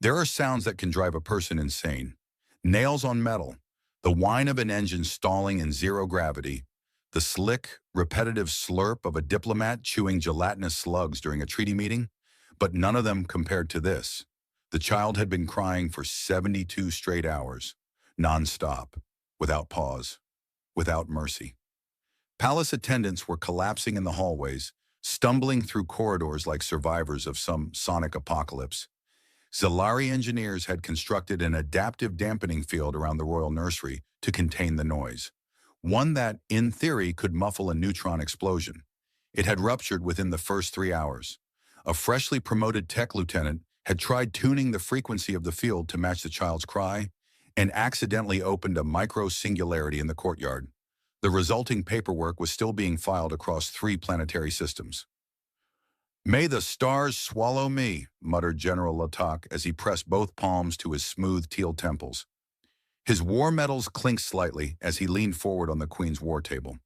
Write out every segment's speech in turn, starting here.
There are sounds that can drive a person insane. Nails on metal, the whine of an engine stalling in zero gravity, the slick, repetitive slurp of a diplomat chewing gelatinous slugs during a treaty meeting, but none of them compared to this. The child had been crying for 72 straight hours, non-stop, without pause, without mercy. Palace attendants were collapsing in the hallways, stumbling through corridors like survivors of some sonic apocalypse. Zalari engineers had constructed an adaptive dampening field around the royal nursery to contain the noise, one that, in theory, could muffle a neutron explosion. It had ruptured within the first 3 hours. A freshly promoted tech lieutenant had tried tuning the frequency of the field to match the child's cry and accidentally opened a micro-singularity in the courtyard. The resulting paperwork was still being filed across 3 planetary systems. "May the stars swallow me," muttered General Latak as he pressed both palms to his smooth teal temples. His war medals clinked slightly as he leaned forward on the Queen's war table.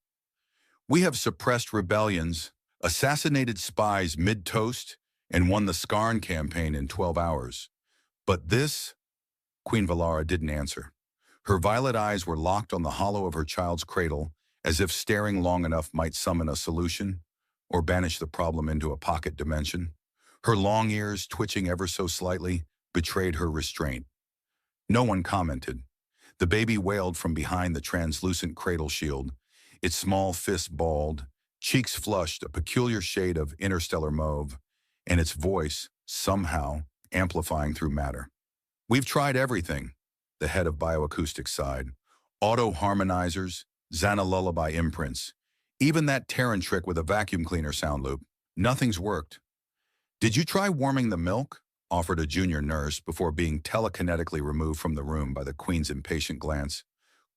"We have suppressed rebellions, assassinated spies mid-toast, and won the Skarn campaign in 12 hours. But this—" Queen Valara didn't answer. Her violet eyes were locked on the hollow of her child's cradle, as if staring long enough might summon a solution or banish the problem into a pocket dimension. Her long ears, twitching ever so slightly, betrayed her restraint. No one commented. The baby wailed from behind the translucent cradle shield, its small fists balled, cheeks flushed a peculiar shade of interstellar mauve, and its voice, somehow, amplifying through matter. "We've tried everything," the head of bioacoustics sighed. "Auto-harmonizers, Xana-lullaby imprints, even that Terran trick with a vacuum cleaner sound loop. Nothing's worked." "Did you try warming the milk?" offered a junior nurse before being telekinetically removed from the room by the Queen's impatient glance.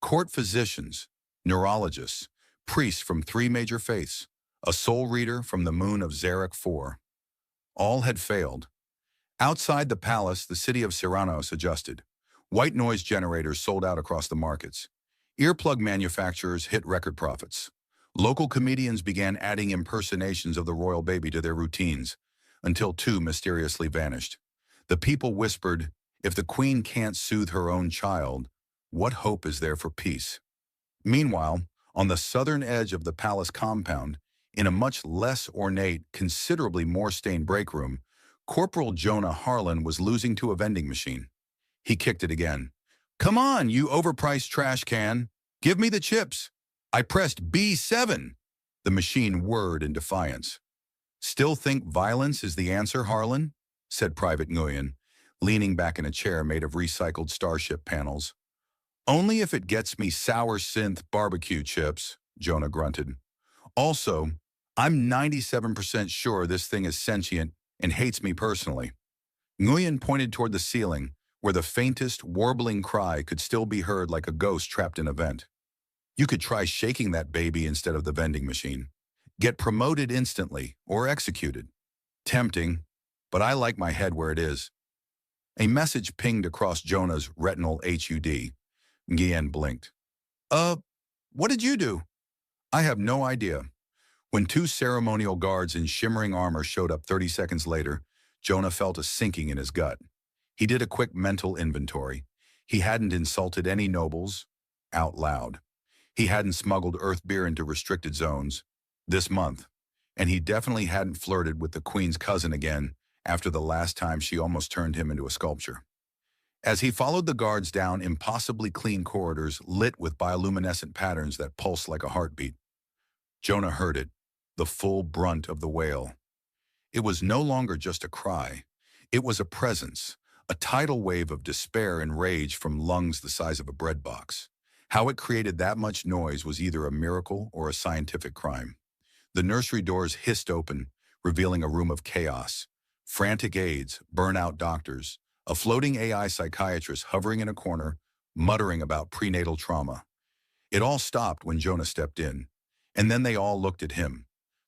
Court physicians, neurologists, priests from 3 major faiths, a soul reader from the moon of Zarek 4. All had failed. Outside the palace, the city of Cyrano's adjusted. White noise generators sold out across the markets. Earplug manufacturers hit record profits. Local comedians began adding impersonations of the royal baby to their routines, until 2 mysteriously vanished. The people whispered, "If the Queen can't soothe her own child, what hope is there for peace?" Meanwhile, on the southern edge of the palace compound, in a much less ornate, considerably more stained break room, Corporal Jonah Harlan was losing to a vending machine. He kicked it again. "Come on, you overpriced trash can. Give me the chips. I pressed B7. The machine whirred in defiance. "Still think violence is the answer, Harlan?" said Private Nguyen, leaning back in a chair made of recycled starship panels. "Only if it gets me sour synth barbecue chips," Jonah grunted. "Also, I'm 97% sure this thing is sentient and hates me personally." Nguyen pointed toward the ceiling, where the faintest, warbling cry could still be heard like a ghost trapped in a vent. "You could try shaking that baby instead of the vending machine. Get promoted instantly, or executed." "Tempting, but I like my head where it is." A message pinged across Jonah's retinal HUD. Nguyen blinked. What did you do?" "I have no idea." When 2 ceremonial guards in shimmering armor showed up 30 seconds later, Jonah felt a sinking in his gut. He did a quick mental inventory. He hadn't insulted any nobles, out loud. He hadn't smuggled earth beer into restricted zones, this month. And he definitely hadn't flirted with the Queen's cousin again after the last time she almost turned him into a sculpture. As he followed the guards down impossibly clean corridors lit with bioluminescent patterns that pulsed like a heartbeat, Jonah heard it, the full brunt of the wail. It was no longer just a cry. It was a presence, a tidal wave of despair and rage from lungs the size of a bread box. How it created that much noise was either a miracle or a scientific crime. The nursery doors hissed open, revealing a room of chaos. Frantic aides, burnout doctors, a floating AI psychiatrist hovering in a corner, muttering about prenatal trauma. It all stopped when Jonah stepped in, and then they all looked at him.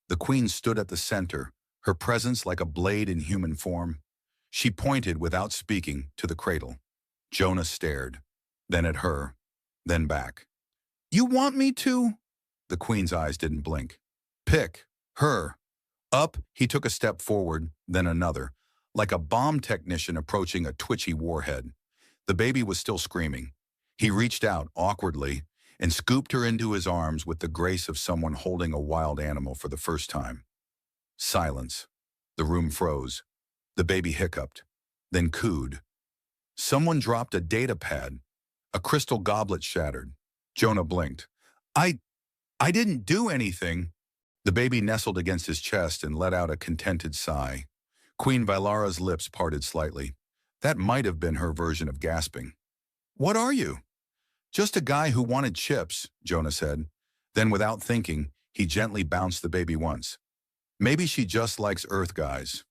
The Queen stood at the center, her presence like a blade in human form. She pointed, without speaking, to the cradle. Jonah stared, then at her, then back. "You want me to?" The Queen's eyes didn't blink. "Pick. Her." Up, he took a step forward, then another. like a bomb technician approaching a twitchy warhead. The baby was still screaming. He reached out awkwardly and scooped her into his arms with the grace of someone holding a wild animal for the first time. Silence. The room froze. The baby hiccuped, then cooed. Someone dropped a data pad. A crystal goblet shattered. Jonah blinked. I didn't do anything. The baby nestled against his chest and let out a contented sigh. Queen Vilara's lips parted slightly. That might have been her version of gasping. What are you? Just a guy who wanted chips, Jonah said. Then without thinking, he gently bounced the baby once. Maybe she just likes Earth guys.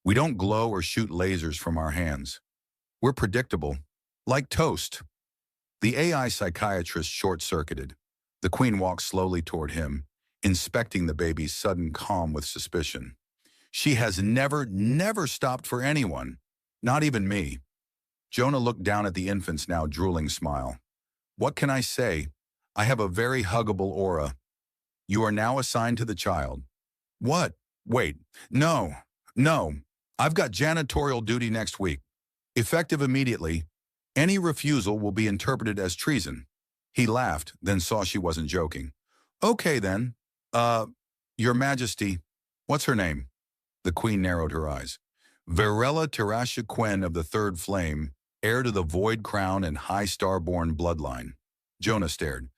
We don't glow or shoot lasers from our hands. We're predictable, like toast. The AI psychiatrist short-circuited. The Queen walked slowly toward him, inspecting the baby's sudden calm with suspicion. She has never stopped for anyone, not even me. Jonah looked down at the infant's now drooling smile. What can I say? I have a very huggable aura. You are now assigned to the child. What? Wait, no. I've got janitorial duty next week. Effective immediately, any refusal will be interpreted as treason. He laughed, then saw she wasn't joking. Okay then. Your Majesty, what's her name? The Queen narrowed her eyes. Varela Tarasha Quen of the Third Flame, heir to the Void Crown and High Starborn bloodline. Jonah stared.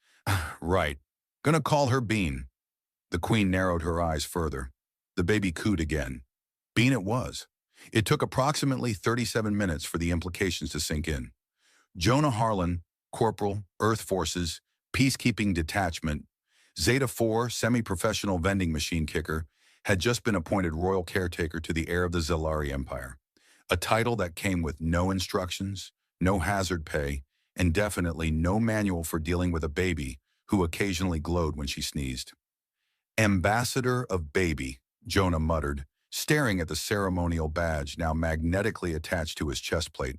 Right. Gonna call her Bean. The Queen narrowed her eyes further. The baby cooed again. Bean it was. It took approximately 37 minutes for the implications to sink in. Jonah Harlan, Corporal, Earth Forces, Peacekeeping Detachment, Zeta-4 semi-professional vending machine kicker, had just been appointed royal caretaker to the heir of the Zelari Empire, a title that came with no instructions, no hazard pay, and definitely no manual for dealing with a baby who occasionally glowed when she sneezed. Ambassador of Baby, Jonah muttered, staring at the ceremonial badge now magnetically attached to his chest plate.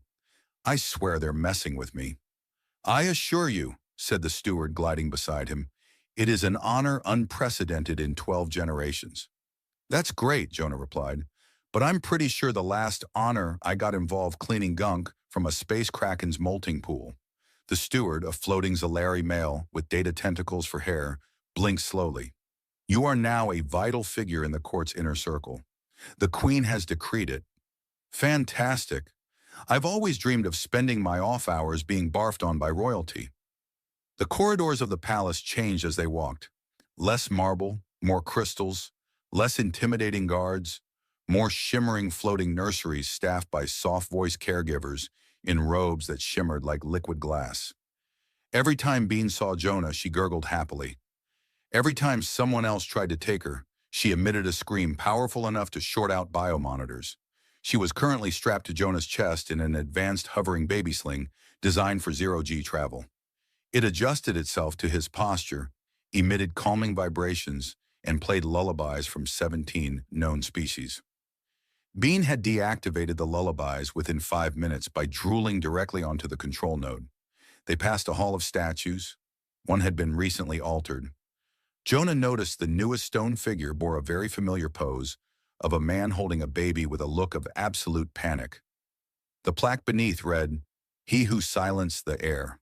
I swear they're messing with me. I assure you, said the steward gliding beside him, it is an honor unprecedented in 12 generations. That's great, Jonah replied, but I'm pretty sure the last honor I got involved cleaning gunk from a space kraken's molting pool. The steward, a floating Zelari male with data tentacles for hair, blinked slowly. You are now a vital figure in the court's inner circle. The Queen has decreed it. Fantastic. I've always dreamed of spending my off hours being barfed on by royalty. The corridors of the palace changed as they walked. Less marble, more crystals, less intimidating guards, more shimmering floating nurseries staffed by soft-voiced caregivers in robes that shimmered like liquid glass. Every time Bean saw Jonah, she gurgled happily. Every time someone else tried to take her, she emitted a scream powerful enough to short out biomonitors. She was currently strapped to Jonah's chest in an advanced hovering baby sling designed for zero-G travel. It adjusted itself to his posture, emitted calming vibrations, and played lullabies from 17 known species. Bean had deactivated the lullabies within 5 minutes by drooling directly onto the control node. They passed a hall of statues. One had been recently altered. Jonah noticed the newest stone figure bore a very familiar pose of a man holding a baby with a look of absolute panic. The plaque beneath read, "He who silenced the air."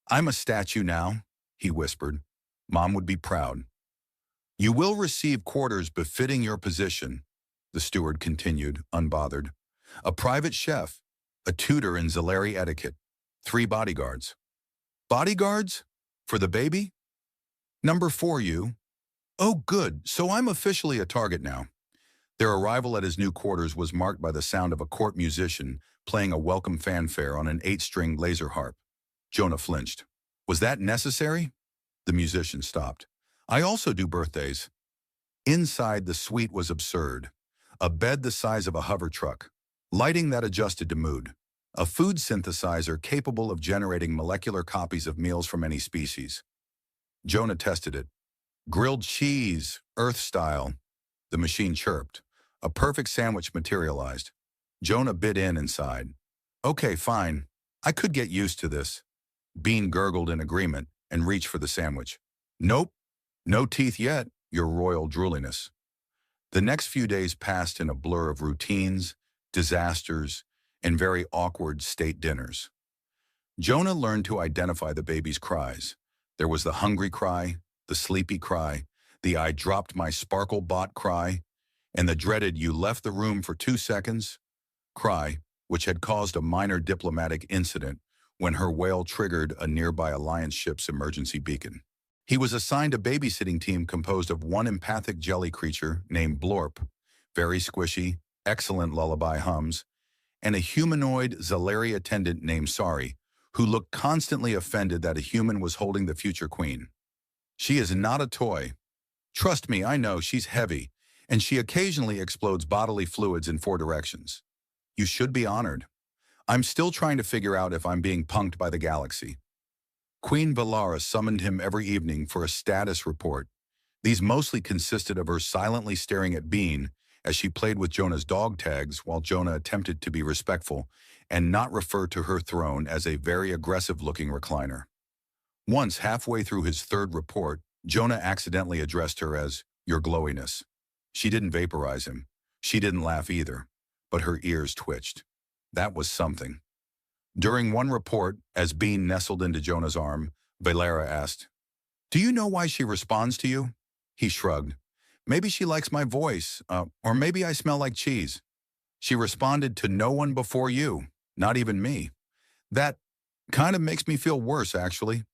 I'm a statue now, he whispered. Mom would be proud. You will receive quarters befitting your position, the steward continued, unbothered. A private chef, a tutor in Zelari etiquette, 3 bodyguards. Bodyguards? For the baby? Number 4, you. Oh, good, so I'm officially a target now. Their arrival at his new quarters was marked by the sound of a court musician playing a welcome fanfare on an 8-string laser harp. Jonah flinched. Was that necessary? The musician stopped. I also do birthdays. Inside, the suite was absurd. A bed the size of a hover truck, lighting that adjusted to mood, a food synthesizer capable of generating molecular copies of meals from any species. Jonah tested it. Grilled cheese, Earth style. The machine chirped. A perfect sandwich materialized. Jonah bit in and sighed. Okay, fine. I could get used to this. Bean gurgled in agreement and reached for the sandwich. Nope. No teeth yet, your royal drooliness. The next few days passed in a blur of routines, disasters, and very awkward state dinners. Jonah learned to identify the baby's cries. There was the hungry cry, the sleepy cry, the I dropped my sparkle bot cry, and the dreaded you left the room for 2 seconds cry, which had caused a minor diplomatic incident when her wail triggered a nearby Alliance ship's emergency beacon. He was assigned a babysitting team composed of one empathic jelly creature named Blorp, very squishy, excellent lullaby hums, and a humanoid Zalari attendant named Sari, who looked constantly offended that a human was holding the future queen. She is not a toy. Trust me, I know she's heavy, and she occasionally explodes bodily fluids in 4 directions. You should be honored. I'm still trying to figure out if I'm being punked by the galaxy. Queen Valara summoned him every evening for a status report. These mostly consisted of her silently staring at Bean as she played with Jonah's dog tags while Jonah attempted to be respectful and not refer to her throne as a very aggressive-looking recliner. Once, halfway through his 3rd report, Jonah accidentally addressed her as, "Your glowiness." She didn't vaporize him. She didn't laugh either, but her ears twitched. That was something. During one report, as Bean nestled into Jonah's arm, Valara asked, "Do you know why she responds to you?" He shrugged. "Maybe she likes my voice, or maybe I smell like cheese." She responded to no one before you, not even me. That kind of makes me feel worse, actually.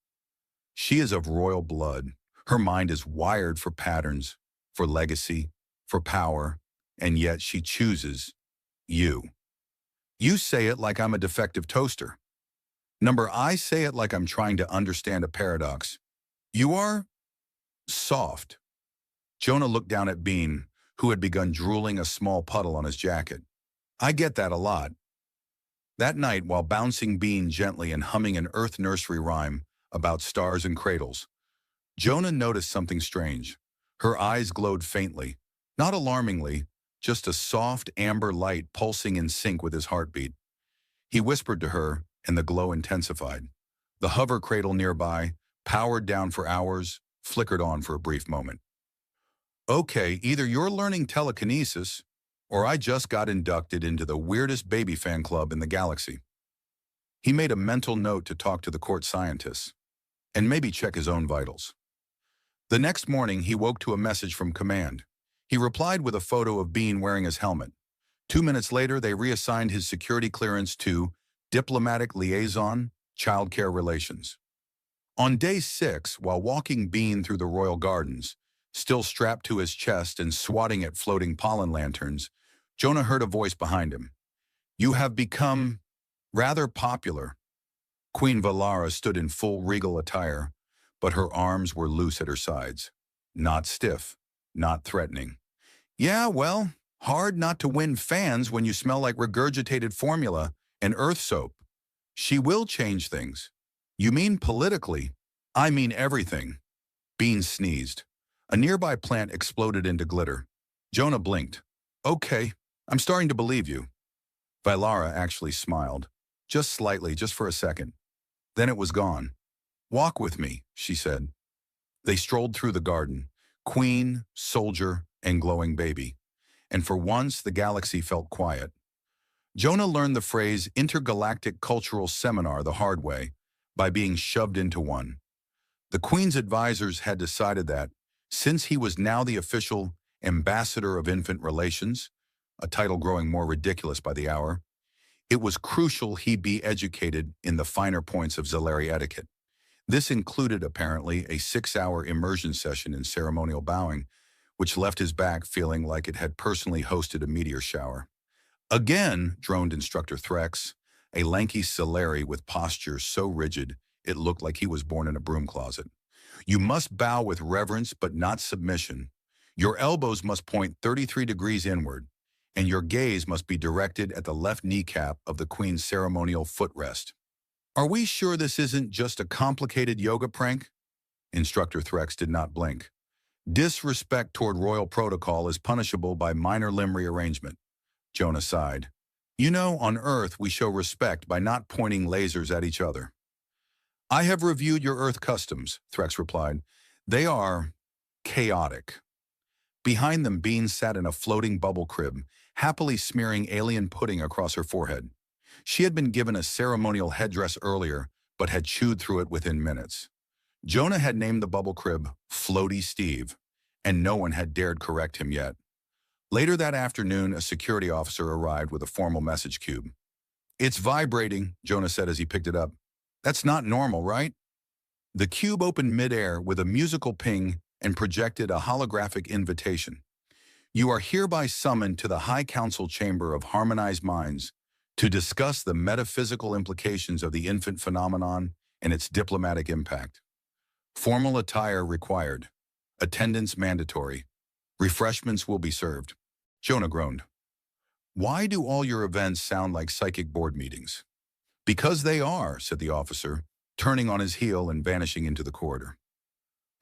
She is of royal blood. Her mind is wired for patterns, for legacy, for power, and yet she chooses you. You say it like I'm a defective toaster. I say it like I'm trying to understand a paradox. You are soft. Jonah looked down at Bean, who had begun drooling a small puddle on his jacket. I get that a lot. That night, while bouncing Bean gently and humming an Earth nursery rhyme about stars and cradles, Jonah noticed something strange. Her eyes glowed faintly, not alarmingly, just a soft amber light pulsing in sync with his heartbeat. He whispered to her, and the glow intensified. The hover cradle nearby, powered down for hours, flickered on for a brief moment. Okay, either you're learning telekinesis, or I just got inducted into the weirdest baby fan club in the galaxy. He made a mental note to talk to the court scientists, and maybe check his own vitals. The next morning, he woke to a message from command. He replied with a photo of Bean wearing his helmet. 2 minutes later, they reassigned his security clearance to Diplomatic Liaison, Childcare Relations. On day 6, while walking Bean through the royal gardens, still strapped to his chest and swatting at floating pollen lanterns, Jonah heard a voice behind him. You have become rather popular. Queen Valara stood in full regal attire, but her arms were loose at her sides. Not stiff, not threatening. Yeah, well, hard not to win fans when you smell like regurgitated formula and earth soap. She will change things. You mean politically? I mean everything. Bean sneezed. A nearby plant exploded into glitter. Jonah blinked. Okay, I'm starting to believe you. Valara actually smiled. Just slightly, just for a second. Then it was gone. Walk with me, she said. They strolled through the garden, queen, soldier, and glowing baby. And for once, the galaxy felt quiet. Jonah learned the phrase intergalactic cultural seminar the hard way, by being shoved into one. The Queen's advisors had decided that, since he was now the official ambassador of infant relations, a title growing more ridiculous by the hour, it was crucial he be educated in the finer points of Zalari etiquette. This included, apparently, a 6-hour immersion session in ceremonial bowing, which left his back feeling like it had personally hosted a meteor shower. Again, droned Instructor Threx, a lanky Zalari with posture so rigid it looked like he was born in a broom closet. You must bow with reverence but not submission. Your elbows must point 33 degrees inward, and your gaze must be directed at the left kneecap of the Queen's ceremonial footrest. Are we sure this isn't just a complicated yoga prank? Instructor Threx did not blink. Disrespect toward royal protocol is punishable by minor limb rearrangement. Jonah sighed. You know, on Earth we show respect by not pointing lasers at each other. I have reviewed your Earth customs, Threx replied. They are chaotic. Behind them, Bean sat in a floating bubble crib, happily smearing alien pudding across her forehead. She had been given a ceremonial headdress earlier, but had chewed through it within minutes. Jonah had named the bubble crib Floaty Steve, and no one had dared correct him yet. Later that afternoon, a security officer arrived with a formal message cube. "It's vibrating," Jonah said as he picked it up. "That's not normal, right?" The cube opened midair with a musical ping and projected a holographic invitation. "You are hereby summoned to the High Council Chamber of Harmonized Minds to discuss the metaphysical implications of the infant phenomenon and its diplomatic impact. Formal attire required. Attendance mandatory. Refreshments will be served." Jonah groaned. "Why do all your events sound like psychic board meetings?" "Because they are," said the officer, turning on his heel and vanishing into the corridor.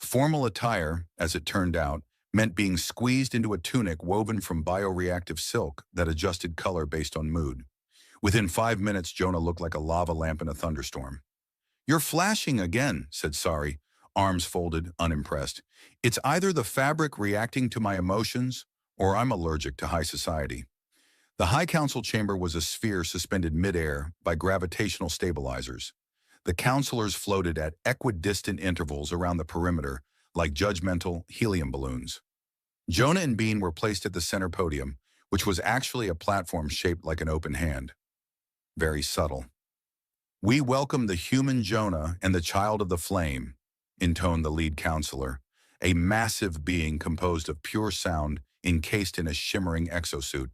Formal attire, as it turned out, meant being squeezed into a tunic woven from bioreactive silk that adjusted color based on mood. Within 5 minutes, Jonah looked like a lava lamp in a thunderstorm. "You're flashing again," said Sari, arms folded, unimpressed. "It's either the fabric reacting to my emotions, or I'm allergic to high society." The High Council chamber was a sphere suspended midair by gravitational stabilizers. The councilors floated at equidistant intervals around the perimeter, like judgmental helium balloons. Jonah and Bean were placed at the center podium, which was actually a platform shaped like an open hand. Very subtle. "We welcome the human Jonah and the child of the flame," intoned the lead counselor, a massive being composed of pure sound encased in a shimmering exosuit.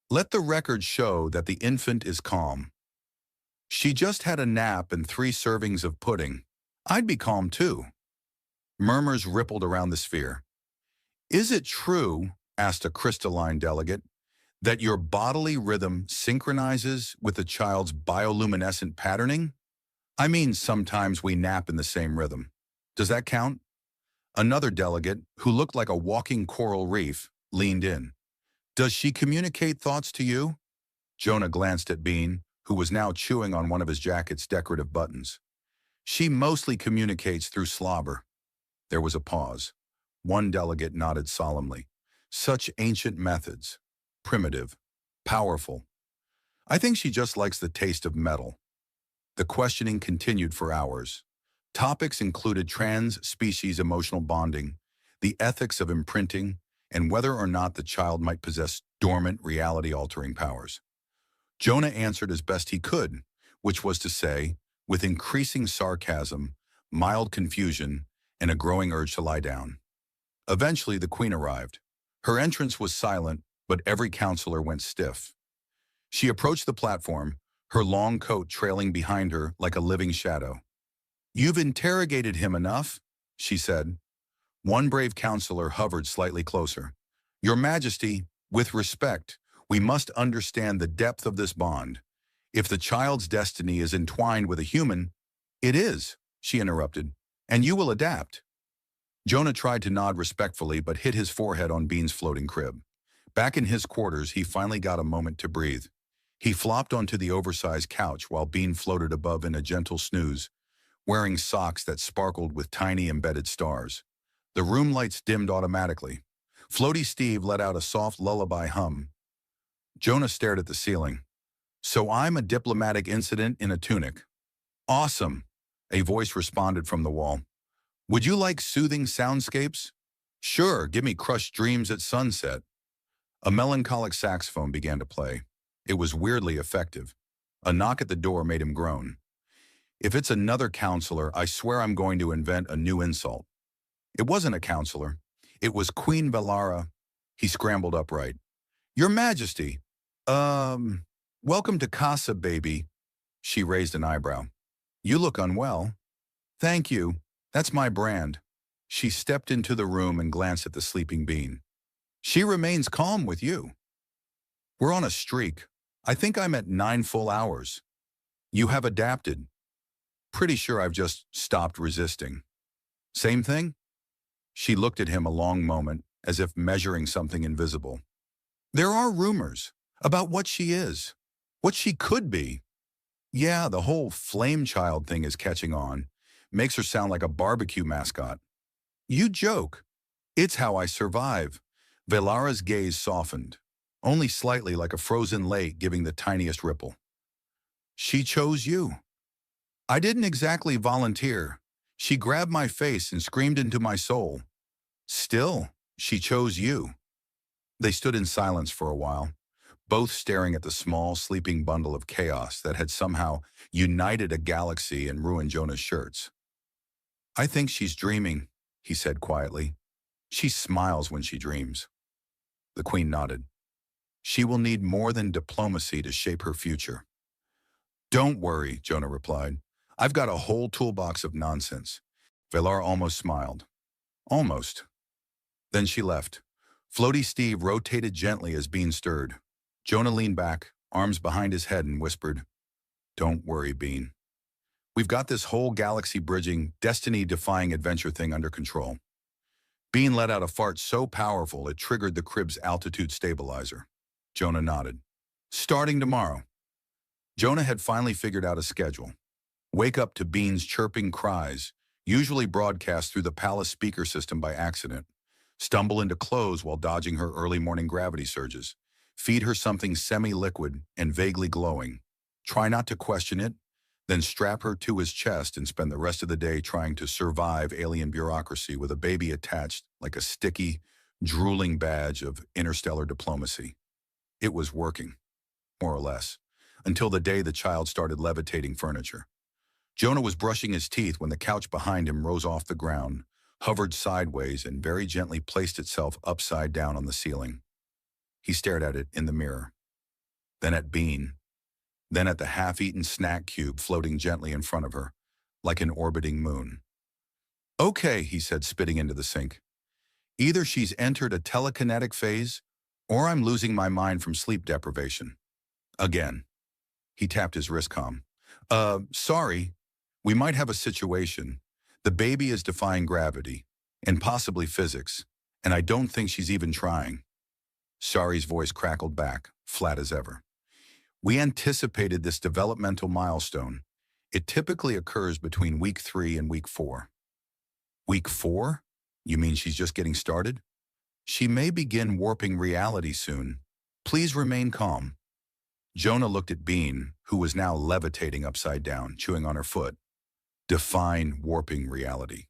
"Let the record show that the infant is calm. She just had a nap and 3 servings of pudding. I'd be calm too." Murmurs rippled around the sphere. "Is it true," asked a crystalline delegate, "that your bodily rhythm synchronizes with the child's bioluminescent patterning? I mean, sometimes we nap in the same rhythm. Does that count?" Another delegate, who looked like a walking coral reef, leaned in. "Does she communicate thoughts to you?" Jonah glanced at Bean, who was now chewing on one of his jacket's decorative buttons. "She mostly communicates through slobber." There was a pause. One delegate nodded solemnly. "Such ancient methods. Primitive. Powerful. I think she just likes the taste of metal." The questioning continued for hours. Topics included trans-species emotional bonding, the ethics of imprinting, and whether or not the child might possess dormant reality-altering powers. Jonah answered as best he could, which was to say, with increasing sarcasm, mild confusion, and a growing urge to lie down. Eventually, the queen arrived. Her entrance was silent, but every counselor went stiff. She approached the platform, her long coat trailing behind her like a living shadow. "You've interrogated him enough," she said. One brave counselor hovered slightly closer. "Your Majesty, with respect, we must understand the depth of this bond. If the child's destiny is entwined with a human—" "It is," she interrupted, "and you will adapt." Jonah tried to nod respectfully but hit his forehead on Bean's floating crib. Back in his quarters, he finally got a moment to breathe. He flopped onto the oversized couch while Bean floated above in a gentle snooze, wearing socks that sparkled with tiny embedded stars. The room lights dimmed automatically. Floaty Steve let out a soft lullaby hum. Jonah stared at the ceiling. "So I'm a diplomatic incident in a tunic." "Awesome," a voice responded from the wall. "Would you like soothing soundscapes?" "Sure, give me crushed dreams at sunset." A melancholic saxophone began to play. It was weirdly effective. A knock at the door made him groan. "If it's another counselor, I swear I'm going to invent a new insult." It wasn't a counselor. It was Queen Velara. He scrambled upright. "Your Majesty, welcome to Casa, baby." She raised an eyebrow. "You look unwell." "Thank you. That's my brand." She stepped into the room and glanced at the sleeping Bean. "She remains calm with you." "We're on a streak. I think I'm at 9 full hours." "You have adapted." "Pretty sure I've just stopped resisting." "Same thing?" She looked at him a long moment, as if measuring something invisible. "There are rumors about what she is, what she could be." "Yeah, the whole flame child thing is catching on. Makes her sound like a barbecue mascot." "You joke. It's how I survive." Velara's gaze softened. only slightly like a frozen lake giving the tiniest ripple. She chose you. I didn't exactly volunteer. She grabbed my face and screamed into my soul. Still, she chose you. They stood in silence for a while, both staring at the small, sleeping bundle of chaos that had somehow united a galaxy and ruined Jonah's shirts. I think she's dreaming, he said quietly. She smiles when she dreams. The Queen nodded. She will need more than diplomacy to shape her future. Don't worry, Jonah replied. I've got a whole toolbox of nonsense. Velar almost smiled. Almost. Then she left. Floaty Steve rotated gently as Bean stirred. Jonah leaned back, arms behind his head, and whispered, Don't worry, Bean. We've got this whole galaxy-bridging, destiny-defying adventure thing under control. Bean let out a fart so powerful it triggered the crib's altitude stabilizer. Jonah nodded. Starting tomorrow. Jonah had finally figured out a schedule. Wake up to Bean's chirping cries, usually broadcast through the palace speaker system by accident. Stumble into clothes while dodging her early morning gravity surges. Feed her something semi-liquid and vaguely glowing. Try not to question it, then strap her to his chest and spend the rest of the day trying to survive alien bureaucracy with a baby attached like a sticky, drooling badge of interstellar diplomacy. It was working, more or less, until the day the child started levitating furniture. Jonah was brushing his teeth when the couch behind him rose off the ground, hovered sideways, and very gently placed itself upside down on the ceiling. He stared at it in the mirror, then at Bean, then at the half-eaten snack cube floating gently in front of her, like an orbiting moon. Okay, he said, spitting into the sink. Either she's entered a telekinetic phase, or I'm losing my mind from sleep deprivation. Again. He tapped his wristcom. Sorry, we might have a situation. The baby is defying gravity, and possibly physics, and I don't think she's even trying. Sari's voice crackled back, flat as ever. We anticipated this developmental milestone. It typically occurs between week 3 and week 4. Week 4? You mean she's just getting started? She may begin warping reality soon. Please remain calm. Jonah looked at Bean, who was now levitating upside down, chewing on her foot. Define warping reality.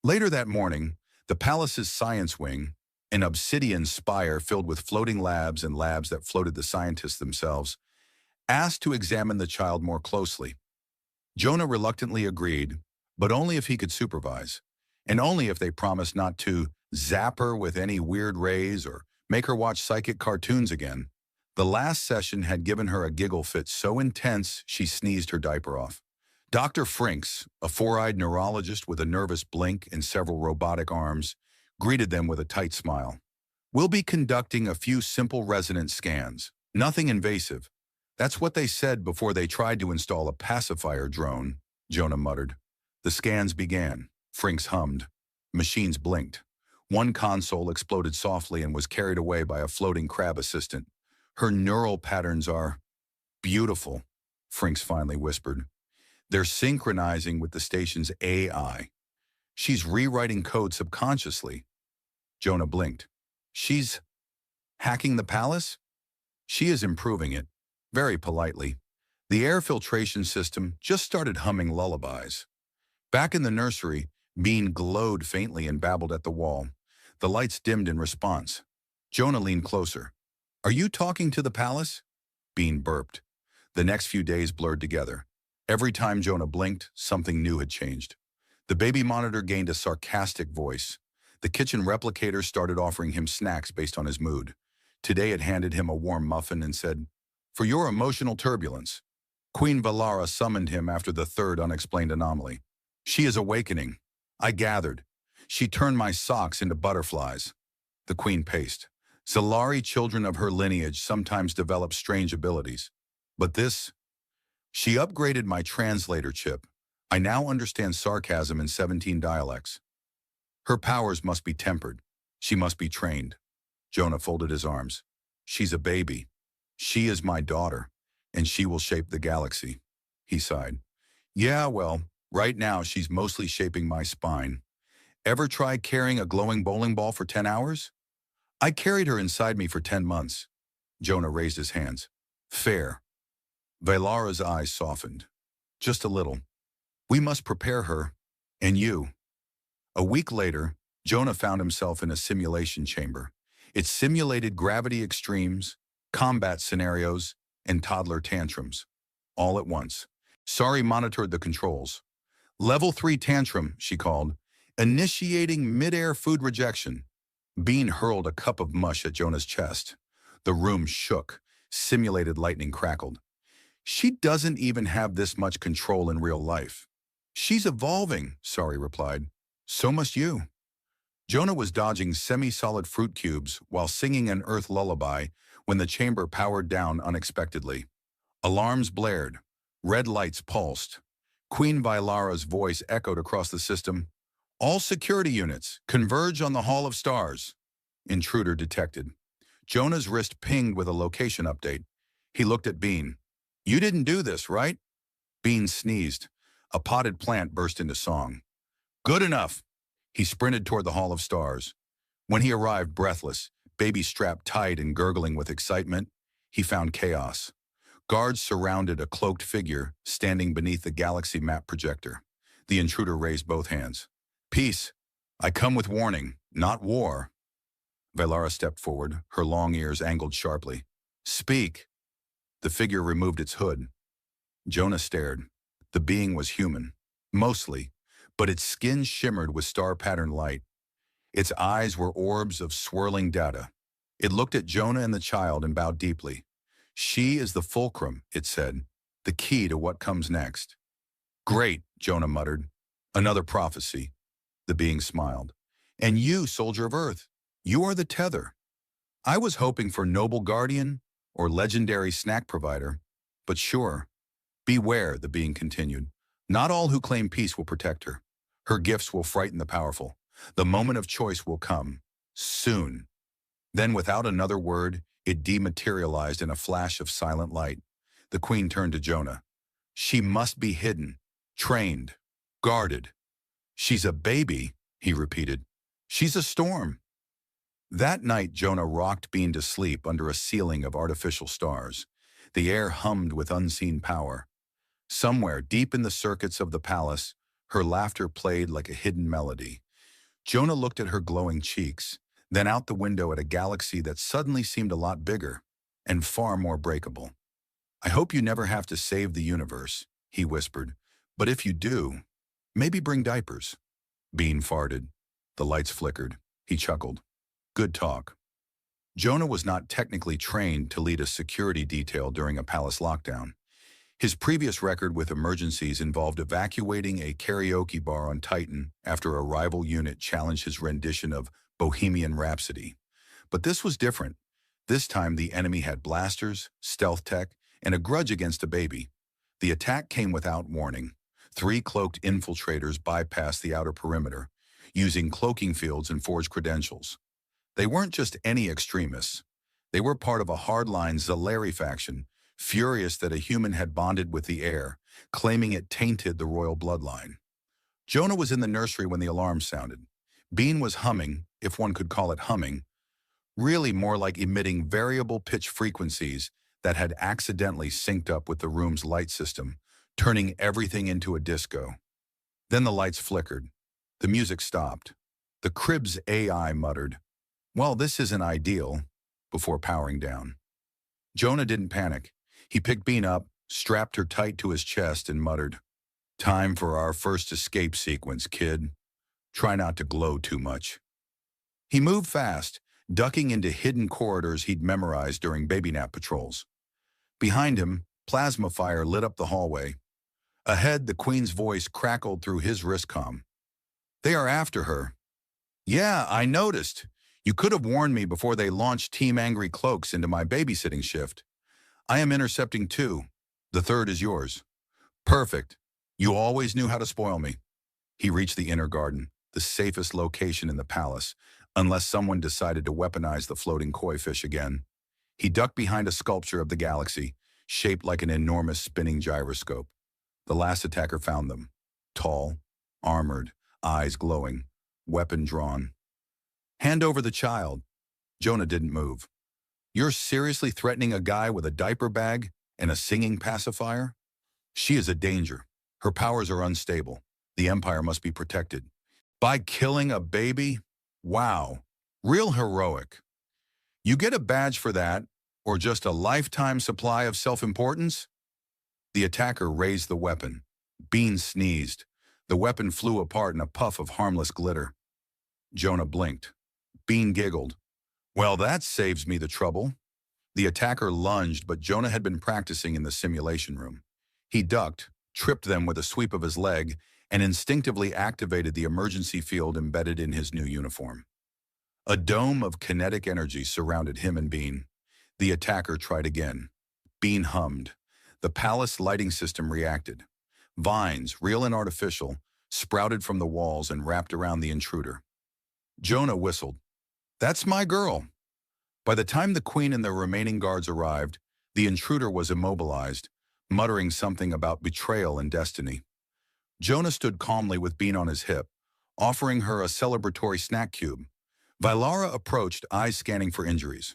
Later that morning, the palace's science wing, an obsidian spire filled with floating labs and labs that floated the scientists themselves, asked to examine the child more closely. Jonah reluctantly agreed, but only if he could supervise, and only if they promised not to zap her with any weird rays or make her watch psychic cartoons again. The last session had given her a giggle fit so intense she sneezed her diaper off. Dr. Frinks, a four-eyed neurologist with a nervous blink and several robotic arms, greeted them with a tight smile. We'll be conducting a few simple resonance scans. Nothing invasive. That's what they said before they tried to install a pacifier drone, Jonah muttered. The scans began. Frinks hummed. Machines blinked. One console exploded softly and was carried away by a floating crab assistant. Her neural patterns are beautiful, Frinks finally whispered. They're synchronizing with the station's AI. She's rewriting code subconsciously. Jonah blinked. She's hacking the palace? She is improving it, very politely. The air filtration system just started humming lullabies. Back in the nursery, Bean glowed faintly and babbled at the wall. The lights dimmed in response. Jonah leaned closer. Are you talking to the palace? Bean burped. The next few days blurred together. Every time Jonah blinked, something new had changed. The baby monitor gained a sarcastic voice. The kitchen replicator started offering him snacks based on his mood. Today it handed him a warm muffin and said, For your emotional turbulence. Queen Valara summoned him after the third unexplained anomaly. She is awakening. I gathered. She turned my socks into butterflies. The queen paced. Zalari children of her lineage sometimes develop strange abilities. But this? She upgraded my translator chip. I now understand sarcasm in 17 dialects. Her powers must be tempered. She must be trained. Jonah folded his arms. She's a baby. She is my daughter, and she will shape the galaxy. He sighed. Yeah, well, right now she's mostly shaping my spine. Ever try carrying a glowing bowling ball for 10 hours? I carried her inside me for 10 months. Jonah raised his hands. Fair. Vailara's eyes softened. Just a little. We must prepare her. And you. A week later, Jonah found himself in a simulation chamber. It simulated gravity extremes, combat scenarios, and toddler tantrums. All at once. Sari monitored the controls. Level 3 tantrum, she called, initiating mid-air food rejection. Bean hurled a cup of mush at Jonah's chest. The room shook. Simulated lightning crackled. She doesn't even have this much control in real life. She's evolving, Sari replied. So must you. Jonah was dodging semi-solid fruit cubes while singing an earth lullaby when the chamber powered down unexpectedly. Alarms blared. Red lights pulsed. Queen Vailara's voice echoed across the system. All security units, converge on the Hall of Stars. Intruder detected. Jonah's wrist pinged with a location update. He looked at Bean. You didn't do this, right? Bean sneezed. A potted plant burst into song. Good enough. He sprinted toward the Hall of Stars. When he arrived breathless, baby strapped tight and gurgling with excitement, he found chaos. Guards surrounded a cloaked figure standing beneath the galaxy map projector. The intruder raised both hands. Peace. I come with warning, not war. Valara stepped forward, her long ears angled sharply. Speak. The figure removed its hood. Jonah stared. The being was human, mostly, but its skin shimmered with star-patterned light. Its eyes were orbs of swirling data. It looked at Jonah and the child and bowed deeply. She is the fulcrum, it said, the key to what comes next. Great, Jonah muttered. Another prophecy. The being smiled. And you, soldier of Earth, you are the tether. I was hoping for noble guardian or legendary snack provider, but sure. Beware, the being continued. Not all who claim peace will protect her. Her gifts will frighten the powerful. The moment of choice will come. Soon. Then, without another word, it dematerialized in a flash of silent light. The queen turned to Jonah. She must be hidden, trained, guarded. She's a baby, he repeated. She's a storm. That night, Jonah rocked Bean to sleep under a ceiling of artificial stars. The air hummed with unseen power. Somewhere, deep in the circuits of the palace, her laughter played like a hidden melody. Jonah looked at her glowing cheeks, then out the window at a galaxy that suddenly seemed a lot bigger and far more breakable. I hope you never have to save the universe, he whispered. But if you do, maybe bring diapers. Bean farted. The lights flickered. He chuckled. Good talk. Jonah was not technically trained to lead a security detail during a palace lockdown. His previous record with emergencies involved evacuating a karaoke bar on Titan after a rival unit challenged his rendition of Bohemian Rhapsody. But this was different. This time the enemy had blasters, stealth tech, and a grudge against a baby. The attack came without warning. 3 cloaked infiltrators bypassed the outer perimeter, using cloaking fields and forged credentials. They weren't just any extremists. They were part of a hardline Zalari faction, furious that a human had bonded with the air, claiming it tainted the royal bloodline. Jonah was in the nursery when the alarm sounded. Bean was humming, if one could call it humming, really more like emitting variable pitch frequencies that had accidentally synced up with the room's light system, turning everything into a disco. Then the lights flickered. The music stopped. The crib's AI muttered, "Well, this isn't ideal," before powering down. Jonah didn't panic. He picked Bean up, strapped her tight to his chest, and muttered, "Time for our first escape sequence, kid. Try not to glow too much." He moved fast, ducking into hidden corridors he'd memorized during baby nap patrols. Behind him, plasma fire lit up the hallway. Ahead, the queen's voice crackled through his wristcom. "They are after her." "Yeah, I noticed. You could have warned me before they launched Team Angry Cloaks into my babysitting shift. I am intercepting 2. The 3rd is yours." "Perfect. You always knew how to spoil me." He reached the inner garden, the safest location in the palace, unless someone decided to weaponize the floating koi fish again. He ducked behind a sculpture of the galaxy, shaped like an enormous spinning gyroscope. The last attacker found them. Tall, armored, eyes glowing, weapon drawn. "Hand over the child." Jonah didn't move. You're seriously threatening a guy with a diaper bag and a singing pacifier? She is a danger. Her powers are unstable. The Empire must be protected. By killing a baby? Wow. Real heroic. You get a badge for that, or just a lifetime supply of self-importance? The attacker raised the weapon. Bean sneezed. The weapon flew apart in a puff of harmless glitter. Jonah blinked. Bean giggled. Well, that saves me the trouble. The attacker lunged, but Jonah had been practicing in the simulation room. He ducked, tripped them with a sweep of his leg, and instinctively activated the emergency field embedded in his new uniform. A dome of kinetic energy surrounded him and Bean. The attacker tried again. Bean hummed. The palace lighting system reacted. Vines, real and artificial, sprouted from the walls and wrapped around the intruder. Jonah whistled. That's my girl. By the time the queen and the remaining guards arrived, the intruder was immobilized, muttering something about betrayal and destiny. Jonah stood calmly with Bean on his hip, offering her a celebratory snack cube. Vylara approached, eyes scanning for injuries.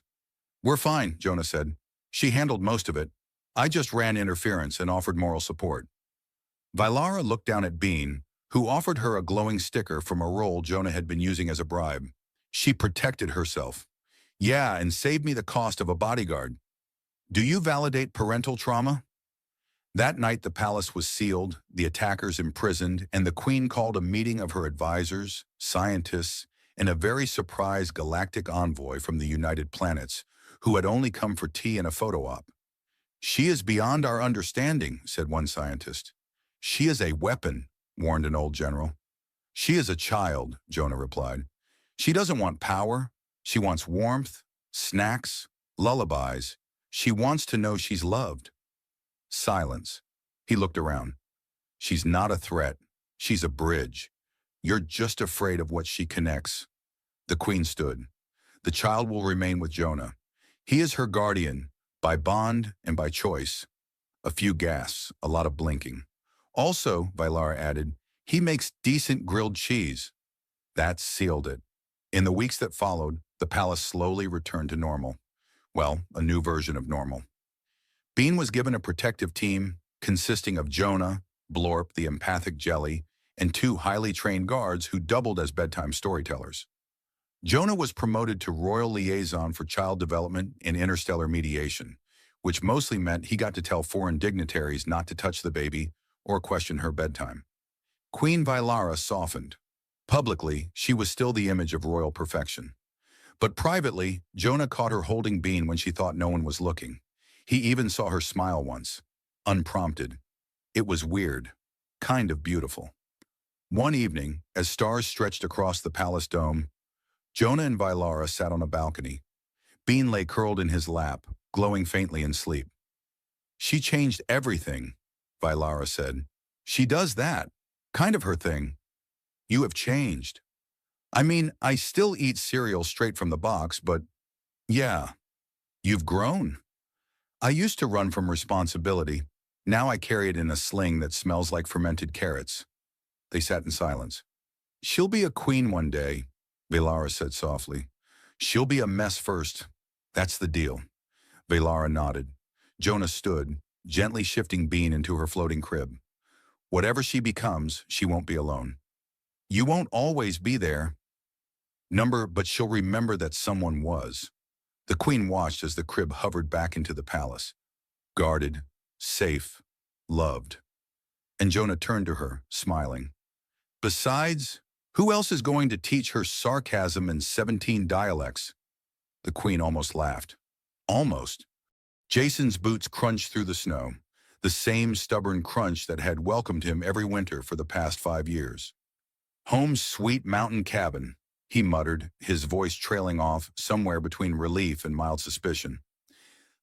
We're fine, Jonah said. She handled most of it. I just ran interference and offered moral support. Vylara looked down at Bean, who offered her a glowing sticker from a roll Jonah had been using as a bribe. She protected herself. Yeah, and saved me the cost of a bodyguard. Do you validate parental trauma? That night the palace was sealed, the attackers imprisoned, and the queen called a meeting of her advisors, scientists, and a very surprised galactic envoy from the United Planets, who had only come for tea and a photo op. She is beyond our understanding, said one scientist. She is a weapon, warned an old general. She is a child, Jonah replied. She doesn't want power. She wants warmth, snacks, lullabies. She wants to know she's loved. Silence. He looked around. She's not a threat. She's a bridge. You're just afraid of what she connects. The queen stood. The child will remain with Jonah. He is her guardian, by bond and by choice. A few gasps, a lot of blinking. Also, Vylara added, he makes decent grilled cheese. That sealed it. In the weeks that followed, the palace slowly returned to normal. Well, a new version of normal. Bean was given a protective team consisting of Jonah, Blorp, the empathic jelly, and 2 highly trained guards who doubled as bedtime storytellers. Jonah was promoted to Royal Liaison for Child Development and Interstellar Mediation, which mostly meant he got to tell foreign dignitaries not to touch the baby or question her bedtime. Queen Vylara softened. Publicly, she was still the image of royal perfection. But privately, Jonah caught her holding Bean when she thought no one was looking. He even saw her smile once, unprompted. It was weird, kind of beautiful. One evening, as stars stretched across the palace dome, Jonah and Vylara sat on a balcony. Bean lay curled in his lap, glowing faintly in sleep. She changed everything, Vylara said. She does that, kind of her thing. You have changed. I mean, I still eat cereal straight from the box, but yeah, you've grown. I used to run from responsibility. Now I carry it in a sling that smells like fermented carrots. They sat in silence. She'll be a queen one day, Vylara said softly. She'll be a mess first. That's the deal. Vylara nodded. Jonah stood, gently shifting Bean into her floating crib. Whatever she becomes, she won't be alone. You won't always be there. But she'll remember that someone was. The queen watched as the crib hovered back into the palace. Guarded, safe, loved. And Jonah turned to her, smiling. Besides, who else is going to teach her sarcasm in 17 dialects? The queen almost laughed. Almost. Jason's boots crunched through the snow, the same stubborn crunch that had welcomed him every winter for the past 5 years. Home's sweet mountain cabin, he muttered, his voice trailing off somewhere between relief and mild suspicion.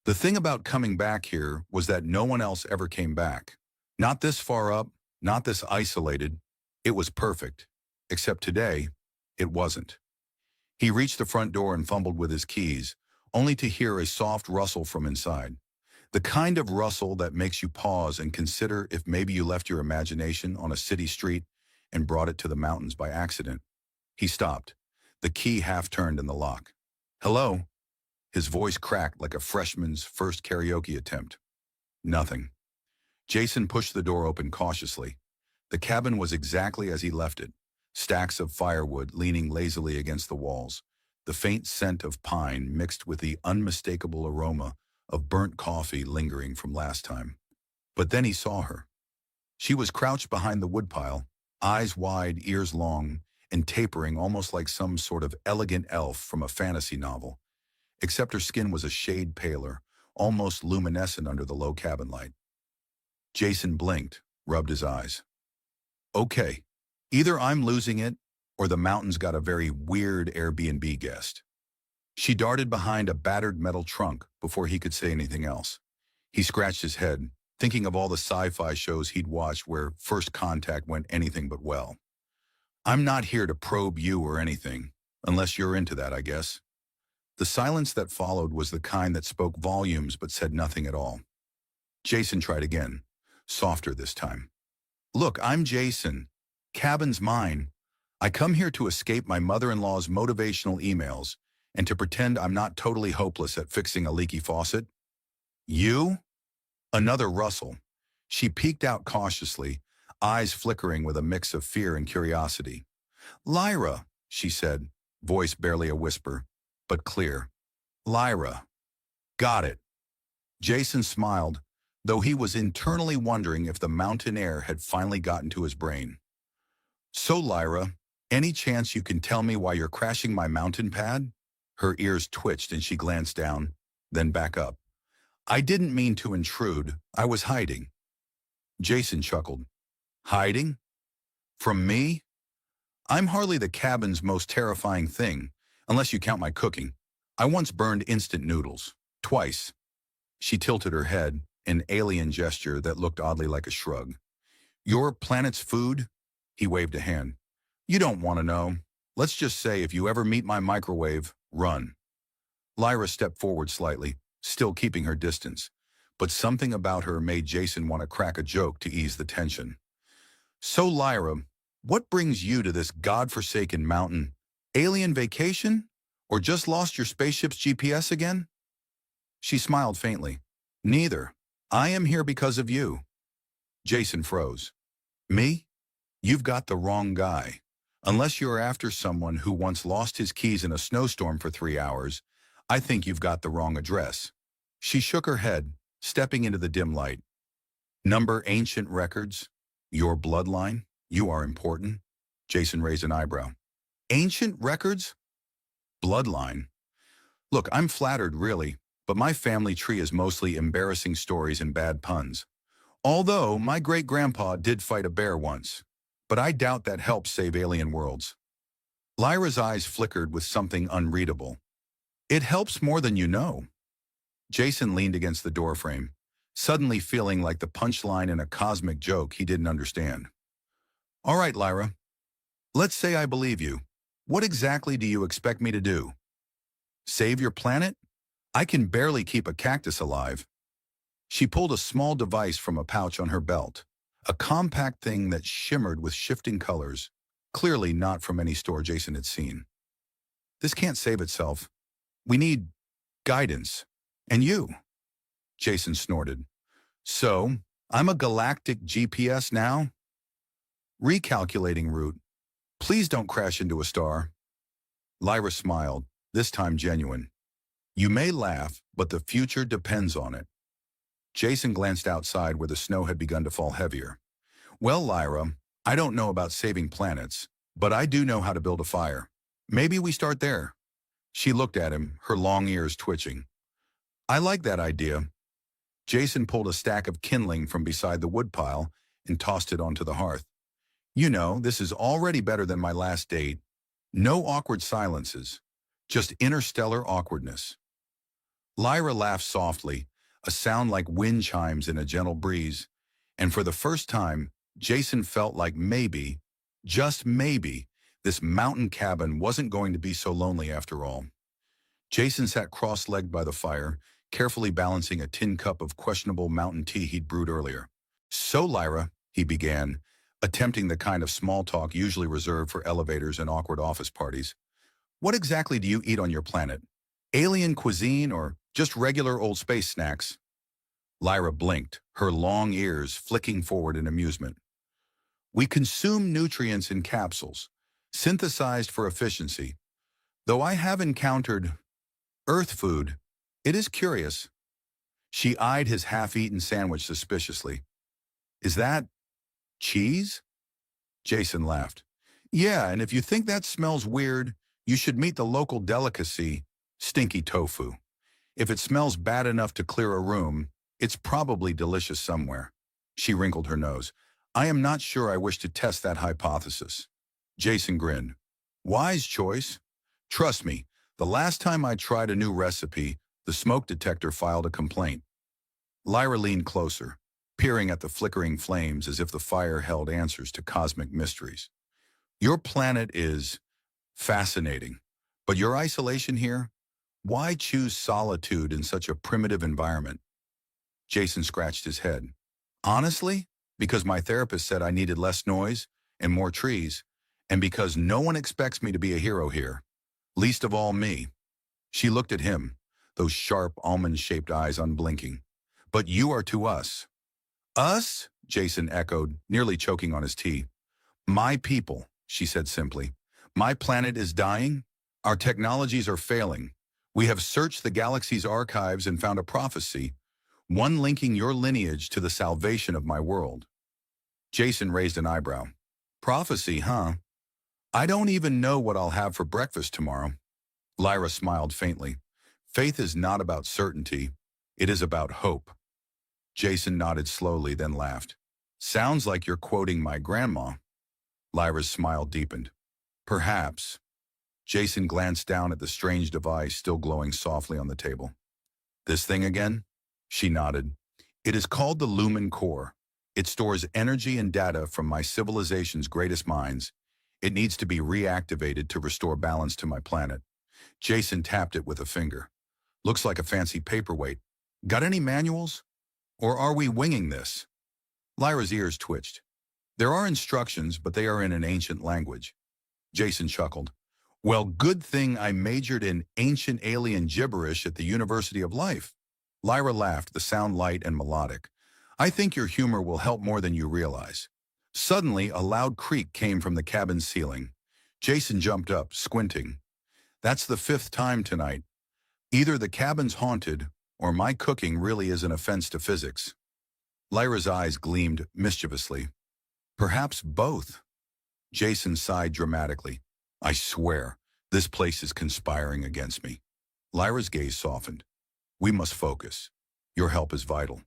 The thing about coming back here was that no one else ever came back. Not this far up, not this isolated. It was perfect. Except today, it wasn't. He reached the front door and fumbled with his keys, only to hear a soft rustle from inside. The kind of rustle that makes you pause and consider if maybe you left your imagination on a city street and brought it to the mountains by accident. He stopped, the key half turned in the lock. Hello? His voice cracked like a freshman's first karaoke attempt. Nothing. Jason pushed the door open cautiously. The cabin was exactly as he left it. Stacks of firewood leaning lazily against the walls. The faint scent of pine mixed with the unmistakable aroma of burnt coffee lingering from last time. But then he saw her. She was crouched behind the woodpile, eyes wide, ears long, and tapering almost like some sort of elegant elf from a fantasy novel. Except her skin was a shade paler, almost luminescent under the low cabin light. Jason blinked, rubbed his eyes. Okay, either I'm losing it, or the mountain's got a very weird Airbnb guest. She darted behind a battered metal trunk before he could say anything else. He scratched his head, thinking of all the sci-fi shows he'd watched where first contact went anything but well. I'm not here to probe you or anything, unless you're into that, I guess. The silence that followed was the kind that spoke volumes but said nothing at all. Jason tried again, softer this time. Look, I'm Jason. Cabin's mine. I come here to escape my mother-in-law's motivational emails and to pretend I'm not totally hopeless at fixing a leaky faucet. You? Another rustle. She peeked out cautiously, eyes flickering with a mix of fear and curiosity. Lyra, she said, voice barely a whisper, but clear. Lyra. Got it. Jason smiled, though he was internally wondering if the mountain air had finally gotten to his brain. So, Lyra, any chance you can tell me why you're crashing my mountain pad? Her ears twitched and she glanced down, then back up. I didn't mean to intrude. I was hiding. Jason chuckled. Hiding? From me? I'm hardly the cabin's most terrifying thing, unless you count my cooking. I once burned instant noodles. Twice. She tilted her head, an alien gesture that looked oddly like a shrug. Your planet's food? He waved a hand. You don't want to know. Let's just say if you ever meet my microwave, run. Lyra stepped forward slightly, still keeping her distance, but something about her made Jason want to crack a joke to ease the tension. So, Lyra, what brings you to this godforsaken mountain? Alien vacation? Or just lost your spaceship's GPS again? She smiled faintly. Neither. I am here because of you. Jason froze. Me? You've got the wrong guy. Unless you're after someone who once lost his keys in a snowstorm for 3 hours, I think you've got the wrong address. She shook her head, stepping into the dim light. Number ancient records? Your bloodline? You are important? Jason raised an eyebrow. Ancient records? Bloodline? Look, I'm flattered, really, but my family tree is mostly embarrassing stories and bad puns. Although my great-grandpa did fight a bear once, but I doubt that helps save alien worlds. Lyra's eyes flickered with something unreadable. It helps more than you know. Jason leaned against the doorframe, suddenly feeling like the punchline in a cosmic joke he didn't understand. All right, Lyra. Let's say I believe you. What exactly do you expect me to do? Save your planet? I can barely keep a cactus alive. She pulled a small device from a pouch on her belt, a compact thing that shimmered with shifting colors, clearly not from any store Jason had seen. This can't save itself. We need guidance. And you? Jason snorted. So, I'm a galactic GPS now? Recalculating route. Please don't crash into a star. Lyra smiled, this time genuine. You may laugh, but the future depends on it. Jason glanced outside where the snow had begun to fall heavier. Well, Lyra, I don't know about saving planets, but I do know how to build a fire. Maybe we start there. She looked at him, her long ears twitching. I like that idea. Jason pulled a stack of kindling from beside the woodpile and tossed it onto the hearth. You know, this is already better than my last date. No awkward silences, just interstellar awkwardness. Lyra laughed softly, a sound like wind chimes in a gentle breeze, and for the first time, Jason felt like maybe, just maybe, this mountain cabin wasn't going to be so lonely after all. Jason sat cross-legged by the fire, carefully balancing a tin cup of questionable mountain tea he'd brewed earlier. So, Lyra, he began, attempting the kind of small talk usually reserved for elevators and awkward office parties. What exactly do you eat on your planet? Alien cuisine or just regular old space snacks? Lyra blinked, her long ears flicking forward in amusement. We consume nutrients in capsules, synthesized for efficiency. Though I have encountered Earth food, it is curious. She eyed his half-eaten sandwich suspiciously. Is that cheese? Jason laughed. Yeah, and if you think that smells weird, you should meet the local delicacy, stinky tofu. If it smells bad enough to clear a room, it's probably delicious somewhere. She wrinkled her nose. I am not sure I wish to test that hypothesis. Jason grinned. Wise choice. Trust me, the last time I tried a new recipe, the smoke detector filed a complaint. Lyra leaned closer, peering at the flickering flames as if the fire held answers to cosmic mysteries. Your planet is fascinating, but your isolation here? Why choose solitude in such a primitive environment? Jason scratched his head. Honestly, because my therapist said I needed less noise and more trees, and because no one expects me to be a hero here, least of all me. She looked at him, those sharp, almond-shaped eyes unblinking. But you are to us. Us? Jason echoed, nearly choking on his tea. My people, she said simply. My planet is dying. Our technologies are failing. We have searched the galaxy's archives and found a prophecy, one linking your lineage to the salvation of my world. Jason raised an eyebrow. Prophecy, huh? I don't even know what I'll have for breakfast tomorrow. Lyra smiled faintly. Faith is not about certainty. It is about hope. Jason nodded slowly, then laughed. Sounds like you're quoting my grandma. Lyra's smile deepened. Perhaps. Jason glanced down at the strange device still glowing softly on the table. This thing again? She nodded. It is called the Lumen Core. It stores energy and data from my civilization's greatest minds. It needs to be reactivated to restore balance to my planet. Jason tapped it with a finger. Looks like a fancy paperweight. Got any manuals? Or are we winging this? Lyra's ears twitched. There are instructions, but they are in an ancient language. Jason chuckled. Well, good thing I majored in ancient alien gibberish at the University of Life. Lyra laughed, the sound light and melodic. I think your humor will help more than you realize. Suddenly, a loud creak came from the cabin's ceiling. Jason jumped up, squinting. That's the 5th time tonight. Either the cabin's haunted, or my cooking really is an offense to physics. Lyra's eyes gleamed mischievously. Perhaps both. Jason sighed dramatically. I swear, this place is conspiring against me. Lyra's gaze softened. We must focus. Your help is vital.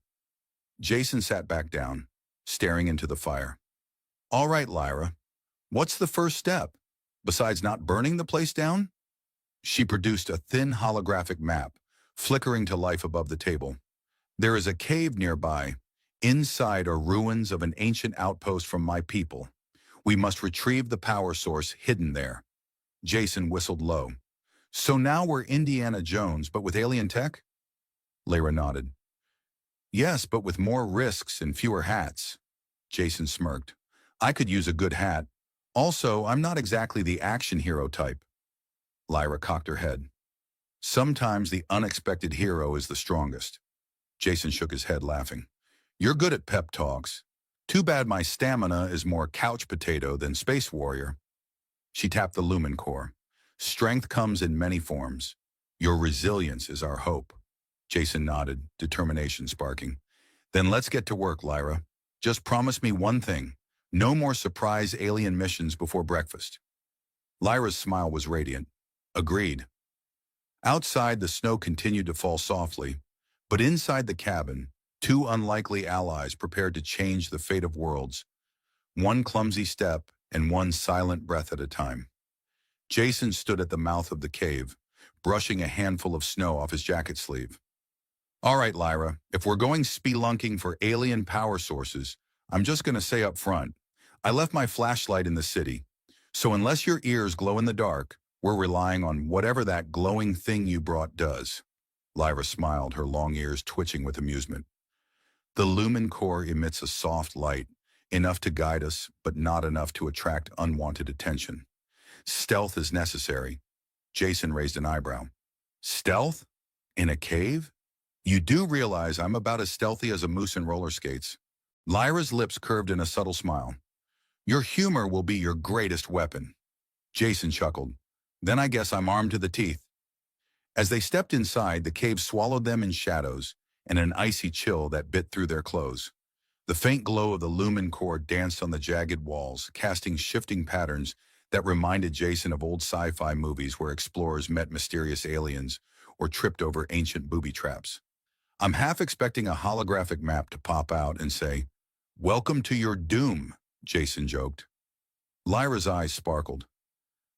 Jason sat back down, staring into the fire. All right, Lyra. What's the first step, besides not burning the place down? She produced a thin holographic map, flickering to life above the table. There is a cave nearby. Inside are ruins of an ancient outpost from my people. We must retrieve the power source hidden there. Jason whistled low. So now we're Indiana Jones, but with alien tech? Lyra nodded. Yes, but with more risks and fewer hats. Jason smirked. I could use a good hat. Also, I'm not exactly the action hero type. Lyra cocked her head. Sometimes the unexpected hero is the strongest. Jason shook his head, laughing. You're good at pep talks. Too bad my stamina is more couch potato than space warrior. She tapped the Lumen Core. Strength comes in many forms. Your resilience is our hope. Jason nodded, determination sparking. Then let's get to work, Lyra. Just promise me one thing. No more surprise alien missions before breakfast. Lyra's smile was radiant. Agreed. Outside, the snow continued to fall softly, but inside the cabin, 2 unlikely allies prepared to change the fate of worlds, one clumsy step and one silent breath at a time. Jason stood at the mouth of the cave, brushing a handful of snow off his jacket sleeve. All right, Lyra, if we're going spelunking for alien power sources, I'm just going to say up front, I left my flashlight in the city, so unless your ears glow in the dark, we're relying on whatever that glowing thing you brought does. Lyra smiled, her long ears twitching with amusement. The Lumen Core emits a soft light, enough to guide us, but not enough to attract unwanted attention. Stealth is necessary. Jason raised an eyebrow. Stealth? In a cave? You do realize I'm about as stealthy as a moose in roller skates. Lyra's lips curved in a subtle smile. Your humor will be your greatest weapon. Jason chuckled. Then I guess I'm armed to the teeth. As they stepped inside, the cave swallowed them in shadows and an icy chill that bit through their clothes. The faint glow of the lumen core danced on the jagged walls, casting shifting patterns that reminded Jason of old sci-fi movies where explorers met mysterious aliens or tripped over ancient booby traps. I'm half expecting a holographic map to pop out and say, "Welcome to your doom," Jason joked. Lyra's eyes sparkled.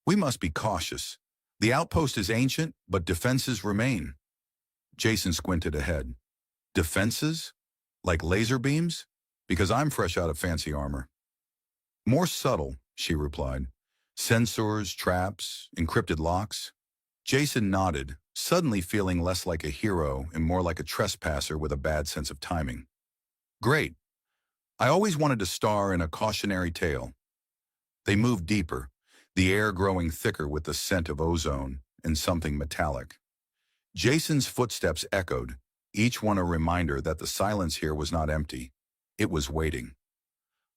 We must be cautious. The outpost is ancient, but defenses remain. Jason squinted ahead. Defenses? Like laser beams? Because I'm fresh out of fancy armor. More subtle, she replied. Sensors, traps, encrypted locks. Jason nodded, suddenly feeling less like a hero and more like a trespasser with a bad sense of timing. Great. I always wanted to star in a cautionary tale. They moved deeper, the air growing thicker with the scent of ozone and something metallic. Jason's footsteps echoed, each one a reminder that the silence here was not empty. It was waiting.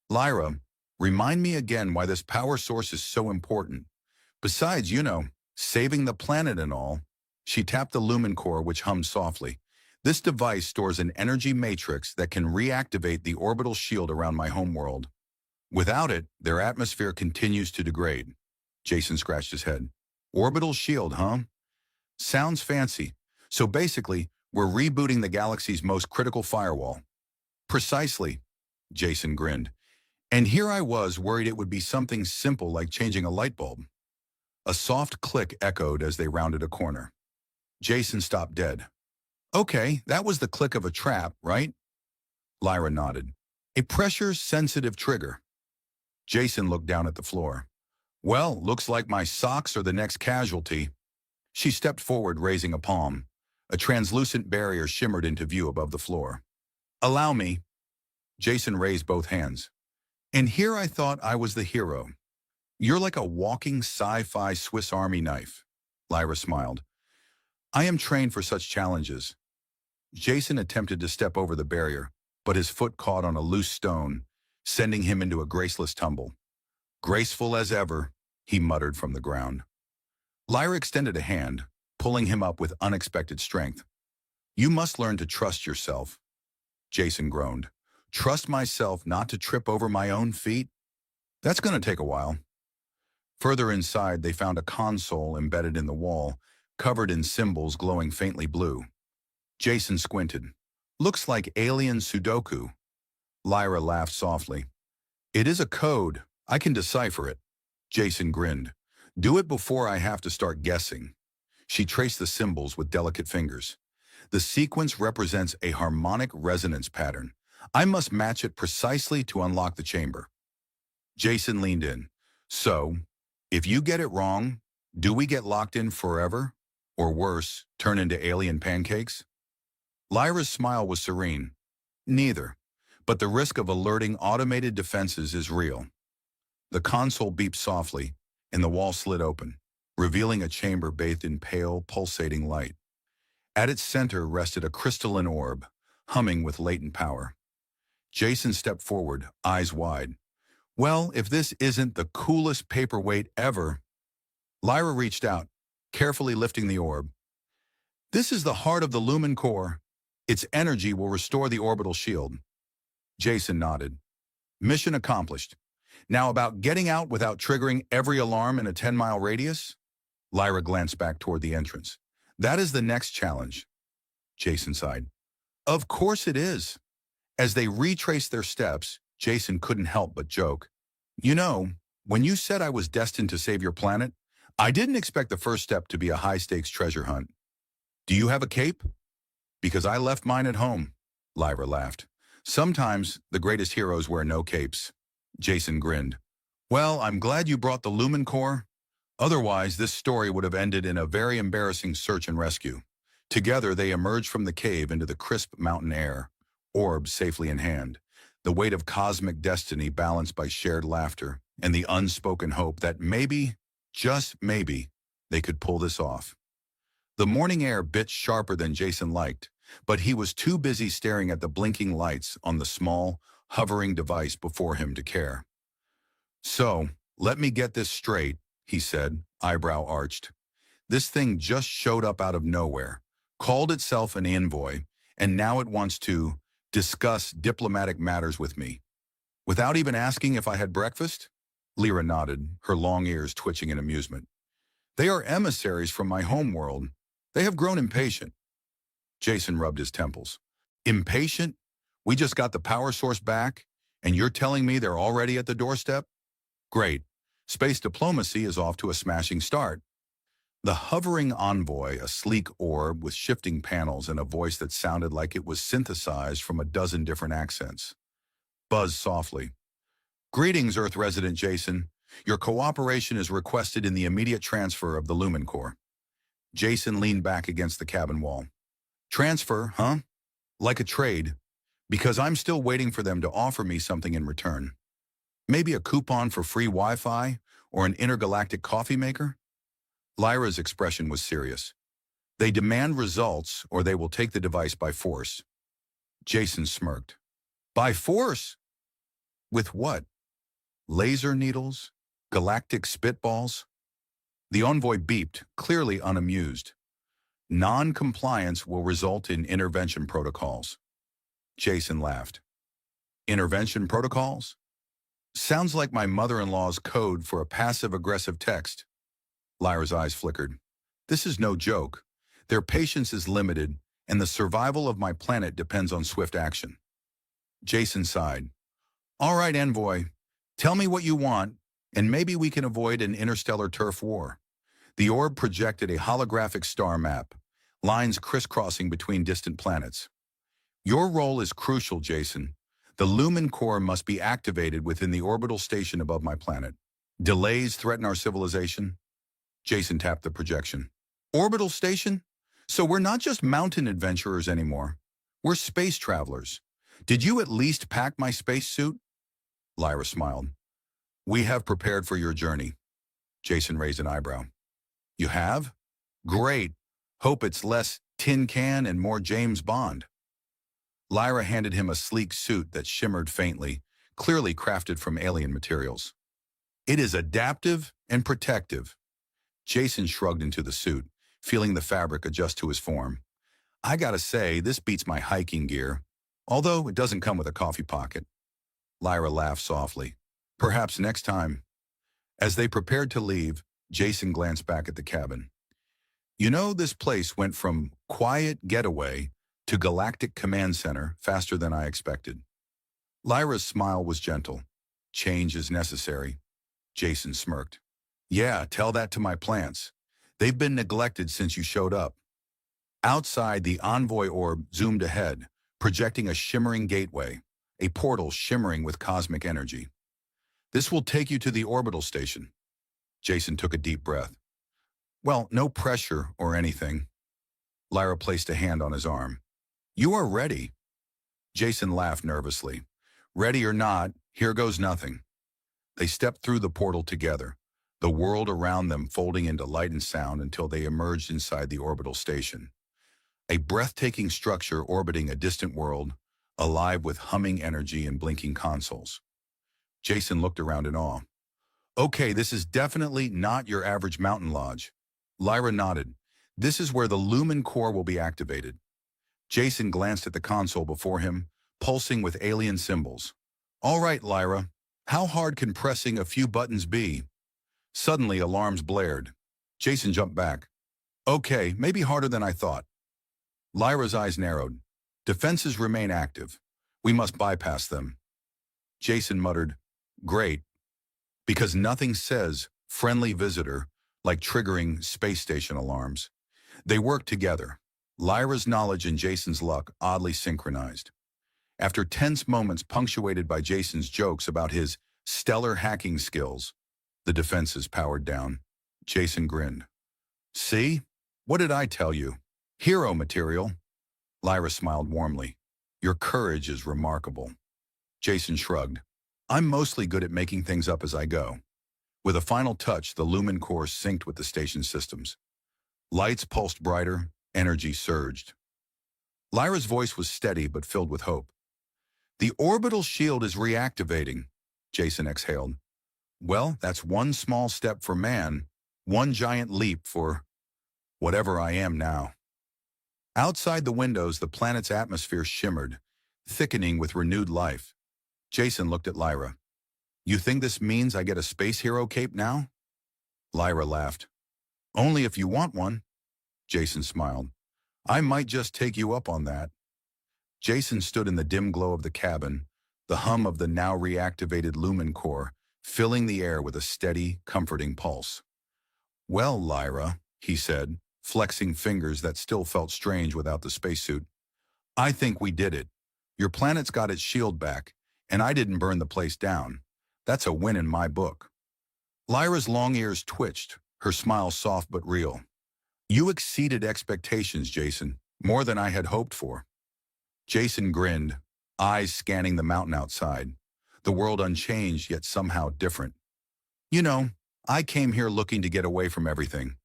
Lyra, remind me again why this power source is so important. Besides, saving the planet and all. She tapped the lumen core, which hummed softly. This device stores an energy matrix that can reactivate the orbital shield around my homeworld. Without it, their atmosphere continues to degrade. Jason scratched his head. Orbital shield, huh? Sounds fancy. So basically, we're rebooting the galaxy's most critical firewall. Precisely, Jason grinned. And here I was worried it would be something simple like changing a light bulb. A soft click echoed as they rounded a corner. Jason stopped dead. Okay, that was the click of a trap, right? Lyra nodded. A pressure-sensitive trigger. Jason looked down at the floor. Well, looks like my socks are the next casualty. She stepped forward, raising a palm. A translucent barrier shimmered into view above the floor. Allow me. Jason raised both hands. And here I thought I was the hero. You're like a walking sci-fi Swiss Army knife. Lyra smiled. I am trained for such challenges. Jason attempted to step over the barrier, but his foot caught on a loose stone, sending him into a graceless tumble. Graceful as ever, he muttered from the ground. Lyra extended a hand, pulling him up with unexpected strength. You must learn to trust yourself. Jason groaned. Trust myself not to trip over my own feet? That's going to take a while. Further inside, they found a console embedded in the wall, covered in symbols glowing faintly blue. Jason squinted. Looks like alien Sudoku. Lyra laughed softly. It is a code. I can decipher it. Jason grinned. Do it before I have to start guessing. She traced the symbols with delicate fingers. The sequence represents a harmonic resonance pattern. I must match it precisely to unlock the chamber. Jason leaned in. So, if you get it wrong, do we get locked in forever? Or worse, turn into alien pancakes? Lyra's smile was serene. Neither, but the risk of alerting automated defenses is real. The console beeped softly, and the wall slid open, revealing a chamber bathed in pale, pulsating light. At its center rested a crystalline orb, humming with latent power. Jason stepped forward, eyes wide. Well, if this isn't the coolest paperweight ever. Lyra reached out, carefully lifting the orb. This is the heart of the lumen core. Its energy will restore the orbital shield. Jason nodded. Mission accomplished. Now about getting out without triggering every alarm in a 10-mile radius? Lyra glanced back toward the entrance. That is the next challenge. Jason sighed. Of course it is. As they retraced their steps, Jason couldn't help but joke. When you said I was destined to save your planet, I didn't expect the first step to be a high-stakes treasure hunt. Do you have a cape? Because I left mine at home, Lyra laughed. Sometimes the greatest heroes wear no capes. Jason grinned. Well, I'm glad you brought the lumen core. Otherwise, this story would have ended in a very embarrassing search and rescue. Together, they emerged from the cave into the crisp mountain air, orbs safely in hand, the weight of cosmic destiny balanced by shared laughter and the unspoken hope that maybe, just maybe, they could pull this off. The morning air bit sharper than Jason liked, but he was too busy staring at the blinking lights on the small, hovering device before him to care. So, let me get this straight, he said, eyebrow arched. This thing just showed up out of nowhere, called itself an envoy, and now it wants to discuss diplomatic matters with me. Without even asking if I had breakfast? Lyra nodded, her long ears twitching in amusement. They are emissaries from my home world. They have grown impatient. Jason rubbed his temples. Impatient? We just got the power source back, and you're telling me they're already at the doorstep? Great. Space diplomacy is off to a smashing start. The hovering envoy, a sleek orb with shifting panels and a voice that sounded like it was synthesized from a dozen different accents, buzzed softly. Greetings, Earth resident Jason. Your cooperation is requested in the immediate transfer of the Lumen Core. Jason leaned back against the cabin wall. Transfer, huh? Like a trade, because I'm still waiting for them to offer me something in return. Maybe a coupon for free Wi-Fi or an intergalactic coffee maker? Lyra's expression was serious. They demand results or they will take the device by force. Jason smirked. By force? With what? Laser needles? Galactic spitballs? The envoy beeped, clearly unamused. Non-compliance will result in intervention protocols. Jason laughed. Intervention protocols? Sounds like my mother-in-law's code for a passive-aggressive text. Lyra's eyes flickered. This is no joke. Their patience is limited, and the survival of my planet depends on swift action. Jason sighed. All right, envoy. Tell me what you want, and maybe we can avoid an interstellar turf war. The orb projected a holographic star map, lines crisscrossing between distant planets. Your role is crucial, Jason. The Lumen Core must be activated within the orbital station above my planet. Delays threaten our civilization. Jason tapped the projection. Orbital station? So we're not just mountain adventurers anymore. We're space travelers. Did you at least pack my spacesuit? Lyra smiled. We have prepared for your journey. Jason raised an eyebrow. You have? Great. Hope it's less tin can and more James Bond. Lyra handed him a sleek suit that shimmered faintly, clearly crafted from alien materials. It is adaptive and protective. Jason shrugged into the suit, feeling the fabric adjust to his form. I gotta say, this beats my hiking gear, although it doesn't come with a coffee pocket. Lyra laughed softly. Perhaps next time. As they prepared to leave, Jason glanced back at the cabin. You know, this place went from quiet getaway to galactic command center faster than I expected. Lyra's smile was gentle. Change is necessary. Jason smirked. Yeah, tell that to my plants. They've been neglected since you showed up. Outside, the envoy orb zoomed ahead, projecting a shimmering gateway, a portal shimmering with cosmic energy. This will take you to the orbital station. Jason took a deep breath. Well, no pressure or anything. Lyra placed a hand on his arm. You are ready. Jason laughed nervously. Ready or not, here goes nothing. They stepped through the portal together, the world around them folding into light and sound until they emerged inside the orbital station. A breathtaking structure orbiting a distant world, alive with humming energy and blinking consoles. Jason looked around in awe. Okay, this is definitely not your average mountain lodge. Lyra nodded. This is where the Lumen Core will be activated. Jason glanced at the console before him, pulsing with alien symbols. All right, Lyra, how hard can pressing a few buttons be? Suddenly, alarms blared. Jason jumped back. Okay, maybe harder than I thought. Lyra's eyes narrowed. Defenses remain active. We must bypass them. Jason muttered, Great, because nothing says friendly visitor like triggering space station alarms. They work together. Lyra's knowledge and Jason's luck oddly synchronized. After tense moments punctuated by Jason's jokes about his stellar hacking skills, the defenses powered down. Jason grinned. See? What did I tell you? Hero material. Lyra smiled warmly. Your courage is remarkable. Jason shrugged. I'm mostly good at making things up as I go. With a final touch, the Lumen Core synced with the station systems. Lights pulsed brighter, energy surged. Lyra's voice was steady but filled with hope. The orbital shield is reactivating, Jason exhaled. Well, that's one small step for man, one giant leap for whatever I am now. Outside the windows, the planet's atmosphere shimmered, thickening with renewed life. Jason looked at Lyra. You think this means I get a space hero cape now? Lyra laughed. Only if you want one. Jason smiled. I might just take you up on that. Jason stood in the dim glow of the cabin, the hum of the now reactivated lumen core, filling the air with a steady, comforting pulse. Well, Lyra, he said, flexing fingers that still felt strange without the spacesuit. I think we did it. Your planet's got its shield back, and I didn't burn the place down. That's a win in my book. Lyra's long ears twitched, her smile soft but real. You exceeded expectations, Jason, more than I had hoped for. Jason grinned, eyes scanning the mountain outside, the world unchanged yet somehow different. You know, I came here looking to get away from everything.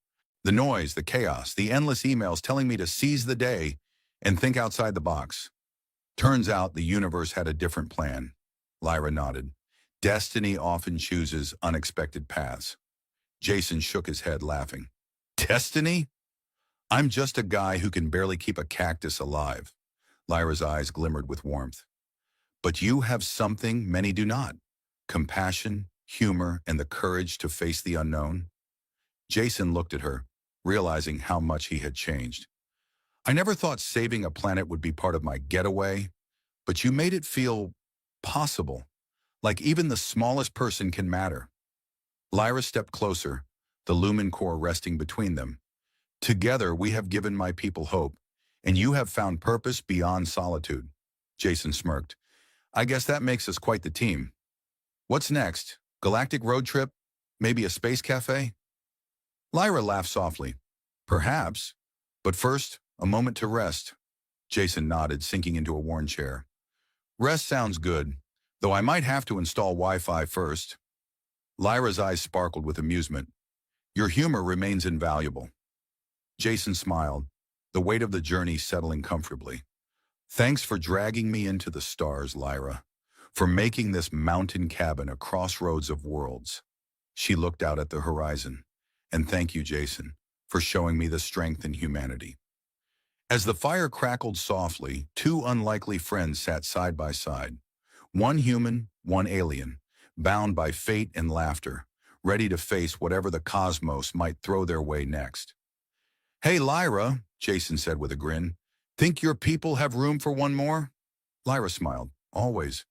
The noise, the chaos, the endless emails telling me to seize the day and think outside the box. Turns out the universe had a different plan. Lyra nodded. Destiny often chooses unexpected paths. Jason shook his head, laughing. Destiny? I'm just a guy who can barely keep a cactus alive. Lyra's eyes glimmered with warmth. But you have something many do not. Compassion, humor, and the courage to face the unknown. Jason looked at her, realizing how much he had changed. I never thought saving a planet would be part of my getaway, but you made it feel possible, like even the smallest person can matter. Lyra stepped closer, the lumen core resting between them. Together we have given my people hope, and you have found purpose beyond solitude. Jason smirked. I guess that makes us quite the team. What's next? Galactic road trip? Maybe a space cafe? Lyra laughed softly. Perhaps. But first, a moment to rest. Jason nodded, sinking into a worn chair. Rest sounds good, though I might have to install Wi-Fi first. Lyra's eyes sparkled with amusement. Your humor remains invaluable. Jason smiled, the weight of the journey settling comfortably. Thanks for dragging me into the stars, Lyra, for making this mountain cabin a crossroads of worlds. She looked out at the horizon. And thank you, Jason, for showing me the strength in humanity. As the fire crackled softly, two unlikely friends sat side by side. One human, one alien, bound by fate and laughter, ready to face whatever the cosmos might throw their way next. Hey, Lyra, Jason said with a grin. Think your people have room for one more? Lyra smiled. Always.